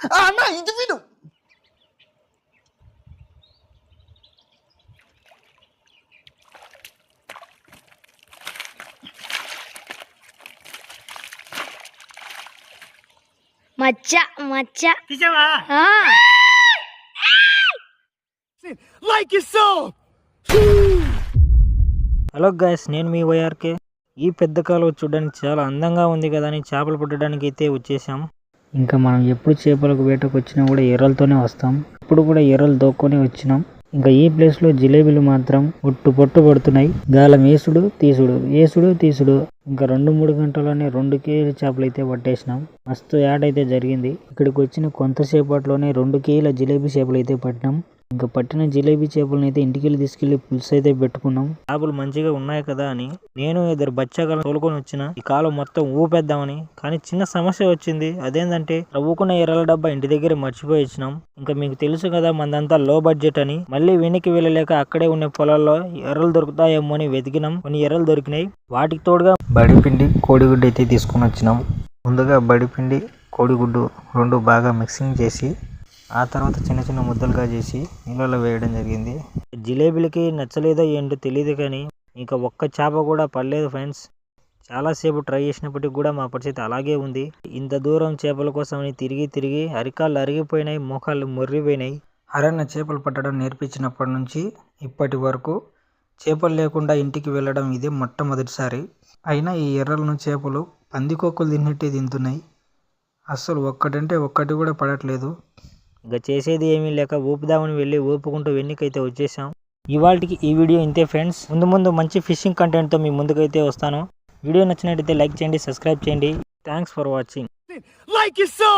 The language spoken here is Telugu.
అన్న ఇది విను. మచ్చ మచ్చ తీసావా? Like it so. Hello guys, నేను మీ వైఆర్కే. ఈ పెద్ద కాలువ చూడడానికి చాలా అందంగా ఉంది కదా అని చేపలు పట్టడానికి అయితే వచ్చేసాం. ఇంకా మనం ఎప్పుడు చేపలకు వేటకు వచ్చినా కూడా ఎర్రలతోనే వస్తాం. ఇప్పుడు కూడా ఎర్రలు దోక్కొని వచ్చినాం. ఇంకా ఈ ప్లేస్ లో జిలేబీలు మాత్రం పొట్టు పడుతున్నాయి. గాలం వేసుడు తీసుడు. ఇంకా 2-3 గంటల్లోనే 2 కేజీల చేపలు అయితే పట్టేసినాం. మస్తు యాడ్ అయితే జరిగింది. ఇక్కడికి వచ్చిన కొంతసేపట్లోనే 2 కేజీల జిలేబీ చేపలు అయితే పట్టినాం. ఇంకా పట్టిన జిలేబీ చేపలను అయితే ఇంటికి తీసుకెళ్లి పులుసు అయితే పెట్టుకున్నాం. చేపలు మంచిగా ఉన్నాయి కదా అని నేను 2 బచ్చాకాలను తోలుకొని వచ్చిన ఈ కాలం మొత్తం ఊపేద్దామని. కానీ చిన్న సమస్య వచ్చింది. అదేంటంటే ఊకున్న ఎర్రల డబ్బా ఇంటి దగ్గర మర్చిపోయి ఇచ్చినాం. ఇంకా మీకు తెలుసు కదా మనదంతా లో బడ్జెట్ అని. మళ్ళీ వెనక్కి వెళ్ళలేక అక్కడే ఉన్న పొలాల్లో ఎర్రలు దొరుకుతాయేమో అని వెతికినాం. కొన్ని ఎర్రలు దొరికినాయి. వాటికి తోడుగా బడిపిండి కోడిగుడ్డు అయితే తీసుకుని వచ్చినాం. ముందుగా బడిపిండి కోడిగుడ్డు 2 బాగా మిక్సింగ్ చేసి ఆ తర్వాత చిన్న చిన్న ముద్దలుగా చేసి నీళ్ళలో వేయడం జరిగింది. జిలేబీలకి నచ్చలేదో ఏంటో తెలియదు కానీ ఇంకా ఒక్క చేప కూడా పడలేదు ఫ్రెండ్స్. చాలాసేపు ట్రై చేసినప్పటికీ కూడా మా పరిస్థితి అలాగే ఉంది. ఇంత దూరం చేపల కోసమని తిరిగి అరికాళ్ళు అరిగిపోయినాయి, మోకాళ్ళు మొర్రిపోయినాయి. అరణ్య చేపలు పట్టడం నేర్పించినప్పటి నుంచి ఇప్పటి వరకు చేపలు లేకుండా ఇంటికి వెళ్ళడం ఇదే మొట్టమొదటిసారి. అయినా ఈ ఎర్రలను చేపలు పందికొక్కులు తిన్నట్టే తింటున్నాయి. అస్సలు ఒక్కటంటే ఒక్కటి కూడా పడట్లేదు. ఇంకా చేసేది ఏమీ లేక ఊపుదామని వెళ్ళి ఊపుకుంటూ వెన్నికైతే వచ్చేసాం. ఇవాళకి ఈ వీడియో ఇంతే ఫ్రెండ్స్. ముందు మంచి ఫిషింగ్ కంటెంట్తో మీ ముందుకైతే వస్తాను. వీడియో నచ్చినట్టయితే లైక్ చేయండి, సబ్స్క్రైబ్ చేయండి. Thanks for watching. Like it so.